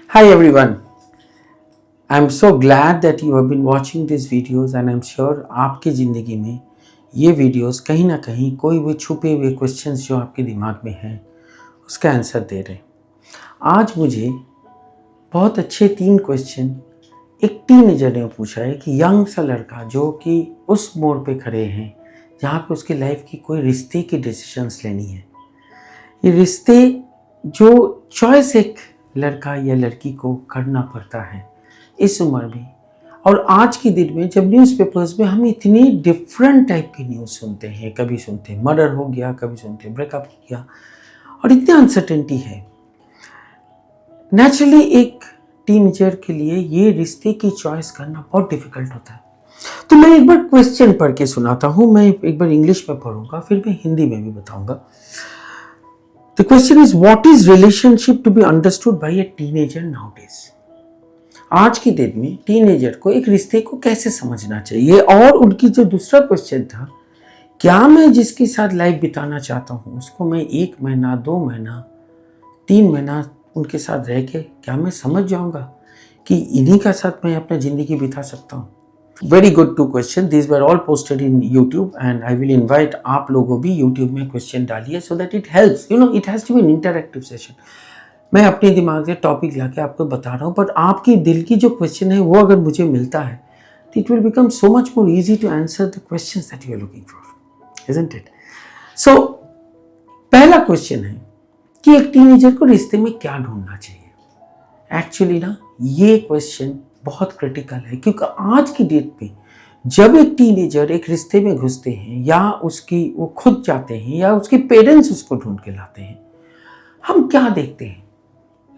Hi everyone. I'm so glad that you have been watching these videos and I'm sure आपकी ज़िंदगी में ये videos कहीं ना कहीं कोई भी छुपे हुए क्वेश्चंस जो आपके दिमाग में हैं उसका आंसर दे रहे हैं। आज मुझे बहुत अच्छे 3 क्वेश्चन एक टीनेजर ने पूछा है कि यंग सा लड़का जो कि उस मोड़ पे खड़े हैं जहाँ पे उसकी लाइफ की कोई रिश्ते की डिसीजंस लेनी है। ये रिश्ते जो चॉइस एक लड़का या लड़की को करना पड़ता है इस उम्र में, और आज के दिन में जब न्यूज़पेपर्स में हम इतनी डिफरेंट टाइप की न्यूज़ सुनते हैं, कभी सुनते हैं मर्डर हो गया, कभी सुनते हैं ब्रेकअप हो गया, और इतनी अनसर्टेनिटी है। नेचुरली एक टीनेजर के लिए ये रिश्ते की चॉइस करना बहुत डिफिकल्ट होता है। तो मैं एक बार क्वेश्चन पढ़ के सुनाता हूँ। मैं एक बार इंग्लिश में पढ़ूंगा, फिर मैं हिंदी में भी बताऊंगा। The question is, what is relationship to be understood by a teenager nowadays? आज की डेट में टीनेजर को एक रिश्ते को कैसे समझना चाहिए, और उनकी जो दूसरा क्वेश्चन था, क्या मैं जिसके साथ लाइफ बिताना चाहता हूँ उसको मैं 1 महीना, 2 महीना, 3 महीना उनके साथ रह के क्या मैं समझ जाऊँगा कि इन्हीं का साथ मैं अपना ज़िंदगी बिता सकता हूँ। Very good 2 question, this were all posted in YouTube and I will invite आप लोगों भी यूट्यूब में क्वेश्चन डालिए so that it helps, it has to be an interactive session. मैं अपने दिमाग से टॉपिक लाके आपको बता रहा हूँ, बट आपकी दिल की जो क्वेश्चन है वो अगर मुझे मिलता है तो it will become so much more easy to answer the questions that you are looking for, isn't it? So पहला क्वेश्चन है कि एक टीनेजर को रिश्ते में क्या ढूंढना चाहिए। एक्चुअली ना ये क्वेश्चन बहुत क्रिटिकल है, क्योंकि आज की डेट पे जब एक टीनेजर एक रिश्ते में घुसते हैं या वो खुद जाते हैं या उसके पेरेंट्स उसको ढूंढ के लाते हैं, हम क्या देखते हैं?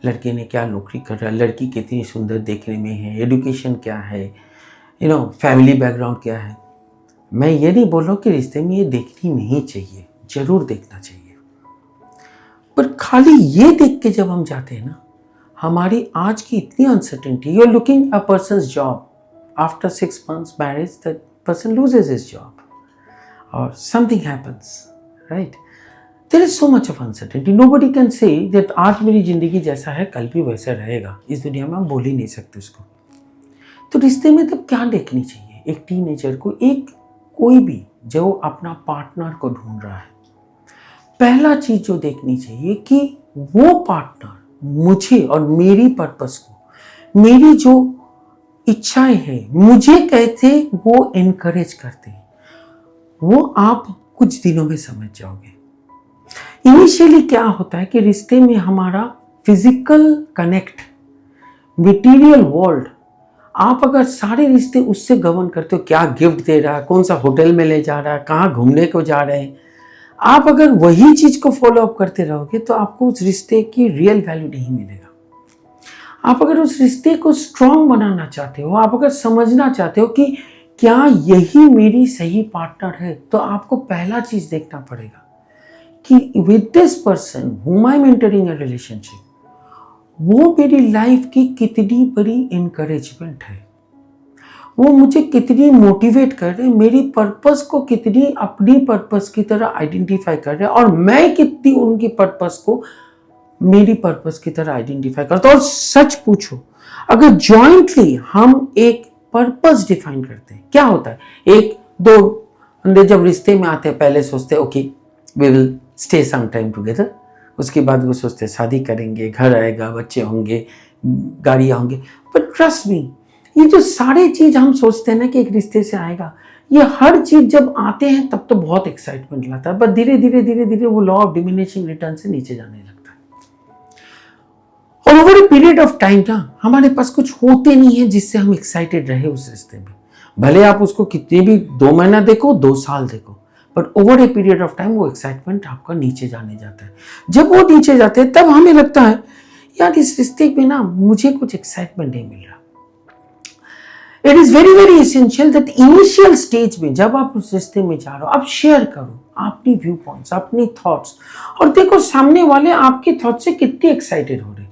लड़के ने क्या नौकरी कर रहा है, लड़की कितनी सुंदर देखने में है, एजुकेशन क्या है, फैमिली बैकग्राउंड क्या है। मैं ये नहीं बोल रहा हूँ कि रिश्ते में ये देखनी नहीं चाहिए, जरूर देखना चाहिए, पर खाली ये देख के जब हम जाते हैं ना, हमारी आज की इतनी uncertainty, you are looking a person's job, after 6 months marriage that person loses his job or something happens, right? There is so much of uncertainty. Nobody can say that आज मेरी जिंदगी जैसा है कल भी वैसा रहेगा। इस दुनिया में हम बोल ही नहीं सकते उसको। तो रिश्ते में तब क्या देखनी चाहिए एक टीनेजर को, एक कोई भी जो अपना पार्टनर को ढूंढ रहा है? पहला चीज जो देखनी चाहिए कि वो पार्टनर मुझे और मेरी पर्पस को, मेरी जो इच्छाएं हैं, मुझे कैसे वो एनकरेज करते हैं, वो आप कुछ दिनों में समझ जाओगे। इनिशियली क्या होता है कि रिश्ते में हमारा फिजिकल कनेक्ट, मटेरियल वर्ल्ड, आप अगर सारे रिश्ते उससे गवर्न करते हो, क्या गिफ्ट दे रहा है, कौन सा होटल में ले जा रहा है, कहाँ घूमने को जा रहे हैं, आप अगर वही चीज को फॉलो अप करते रहोगे तो आपको उस रिश्ते की रियल वैल्यू नहीं मिलेगा। आप अगर उस रिश्ते को स्ट्रॉन्ग बनाना चाहते हो, आप अगर समझना चाहते हो कि क्या यही मेरी सही पार्टनर है, तो आपको पहला चीज देखना पड़ेगा कि with this person whom I am entering a relationship, वो मेरी लाइफ की कितनी बड़ी इनकरेजमेंट है, वो मुझे कितनी मोटिवेट कर रहे हैं, मेरी पर्पस को कितनी अपनी पर्पस की तरह आइडेंटिफाई कर रहे हैं, और मैं कितनी उनकी पर्पस को मेरी पर्पस की तरह आइडेंटिफाई करता हूं। और सच पूछो, अगर जॉइंटली हम एक पर्पस डिफाइन करते हैं, क्या होता है? 1-2 बंदे जब रिश्ते में आते हैं पहले सोचते हैं okay we will stay some time together, उसके बाद वो सोचते हैं शादी करेंगे, घर आएगा, बच्चे होंगे, गाड़ियां होंगे। बट ट्रस्ट मी, ये जो सारे चीज हम सोचते हैं ना कि एक रिश्ते से आएगा, ये हर चीज जब आते हैं तब तो बहुत एक्साइटमेंट लाता है, बट धीरे धीरे वो लॉ ऑफ डिमिनिशिंग रिटर्न से नीचे जाने लगता है। और over a period of time ना हमारे पास कुछ होते नहीं है जिससे हम एक्साइटेड रहे उस रिश्ते में। भले आप उसको कितने भी 2 महीना देखो, 2 साल देखो, but over a period of time वो एक्साइटमेंट आपका नीचे जाने जाता है। जब वो नीचे जाते हैं तब हमें लगता है यार इस रिश्ते में ना मुझे कुछ एक्साइटमेंट नहीं मिल रहा। It is very very essential that initial stage में जब आप उस रिश्ते में जा रहे हो, आप शेयर करो अपनी व्यू पॉइंट्स, अपनी थॉट्स, और देखो सामने वाले आपके थॉट से कितने एक्साइटेड हो रहे,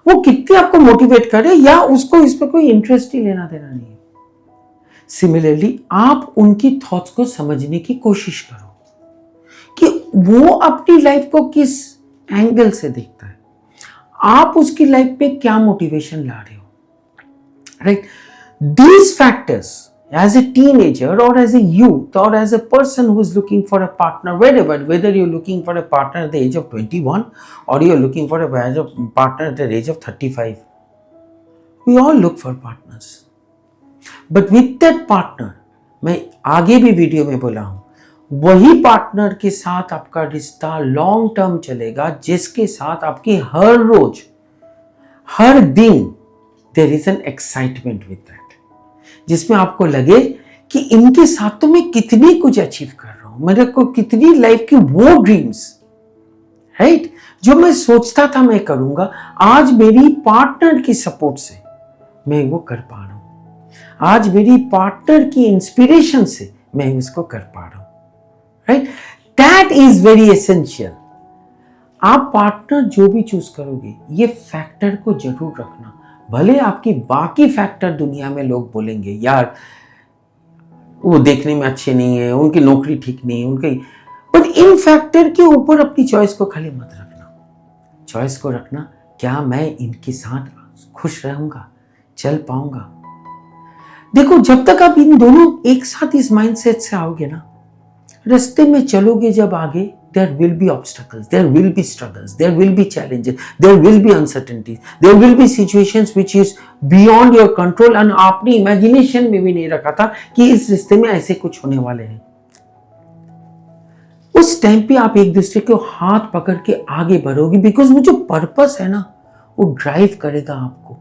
वो कितने आपको मोटिवेट करे, या उसको इस पर कोई इंटरेस्ट ही लेना देना नहीं है। सिमिलरली आप उनकी थॉट्स को समझने की कोशिश करो कि वो अपनी लाइफ को किस एंगल से देखता है। आप उसकी लाइफ में क्या मोटिवेशन ला रहे हो, right? These factors, as a teenager or as a youth or as a person who is looking for a partner, whether you're looking for a partner at the age of 21 or you're looking for a partner at the age of 35, we all look for partners. But with that partner, मैं आगे भी video में बोला हूं, वही partner के साथ आपका रिश्ता लॉन्ग टर्म चलेगा, जिसके साथ आपकी हर रोज हर दिन there is an excitement with that, जिसमें आपको लगे कि इनके साथ तो मैं कितनी कुछ अचीव कर रहा हूं, मेरे को कितनी लाइफ की वो ड्रीम्स, राइट, जो मैं सोचता था मैं करूंगा, आज मेरी पार्टनर की सपोर्ट से मैं वो कर पा रहा हूं, आज मेरी पार्टनर की इंस्पिरेशन से मैं उसको कर पा रहा हूं, right? That is very essential. आप पार्टनर जो भी चूज करोगे, ये फैक्टर को जरूर रखना। भले आपकी बाकी फैक्टर दुनिया में लोग बोलेंगे यार वो देखने में अच्छे नहीं है, उनकी नौकरी ठीक नहीं है, उनकी, पर इन फैक्टर के ऊपर अपनी चॉइस को खाली मत रखना। चॉइस को रखना, क्या मैं इनके साथ खुश रहूंगा, चल पाऊंगा। देखो, जब तक आप इन दोनों एक साथ इस माइंडसेट से आओगे ना, रास्ते में चलोगे जब आगे, there will be obstacles, there will be struggles, there will be challenges, there will be uncertainties, there will be situations which is beyond your control, and आपने इमेजिनेशन में भी नहीं रखा था कि इस रिश्ते में ऐसे कुछ होने वाले हैं। उस टाइम पे आप एक दूसरे को हाथ पकड़ के आगे बढ़ोगे, बिकॉज वो जो पर्पस है ना, वो ड्राइव करेगा आपको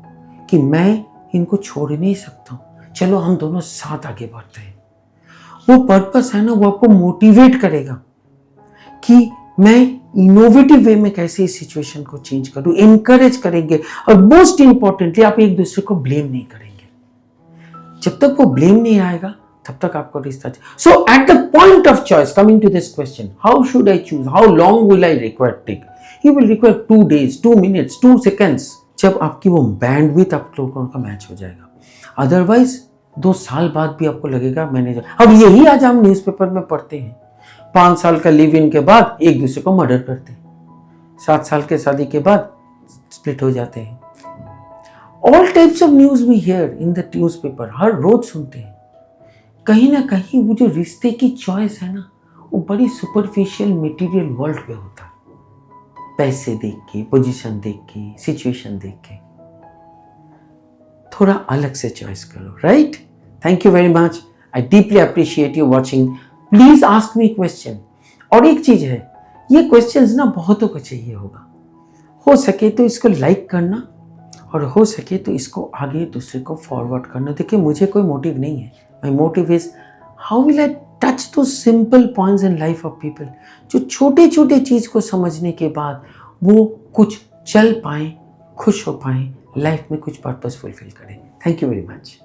कि मैं इनको छोड़ नहीं सकता हूं, चलो हम दोनों साथ आगे बढ़ते हैं। वो पर्पस है ना, वो आपको मोटिवेट करेगा कि मैं इनोवेटिव वे में कैसे इस सिचुएशन को चेंज करूं, इनकरेज करेंगे, और मोस्ट इंपॉर्टेंटली आप एक दूसरे को ब्लेम नहीं करेंगे। जब तक वो ब्लेम नहीं आएगा तब तक आपको रिश्ता। So at the point of choice, coming to this question, how should I choose, how long will I require take, you will require 2 days, 2 minutes, 2 seconds, जब आपकी वो बैंडविड्थ आप लोगों का मैच हो जाएगा। अदरवाइज 2 साल बाद भी आपको लगेगा मैंने, अब यही आज हम न्यूज़पेपर में पढ़ते हैं, 5 साल का लिव इन के बाद एक दूसरे को मर्डर करते हैं, 7 साल के शादी के बाद स्प्लिट हो जाते हैं। All types of news we hear in the newspaper, हर रोज सुनते हैं। कहीं ना कहीं वो जो रिश्ते की चॉइस है ना, वो बड़ी सुपरफिशियल मटेरियल वर्ल्ड पे होता है, पैसे देख के, पोजीशन देख के, सिचुएशन देख के। थोड़ा अलग से चॉइस करो, right? Thank you very much, I deeply appreciate you watching. Please ask me question. और एक चीज है, ये क्वेश्चंस ना बहुतों को चाहिए होगा, हो सके तो इसको लाइक करना, और हो सके तो इसको आगे दूसरे को फॉरवर्ड करना। देखिए, मुझे कोई मोटिव नहीं है, my motive is how will I touch दो simple points in life of people, जो छोटे छोटे चीज को समझने के बाद वो कुछ चल पाए, खुश हो पाए, लाइफ में कुछ पर्पस फुलफिल करें। Thank you very much.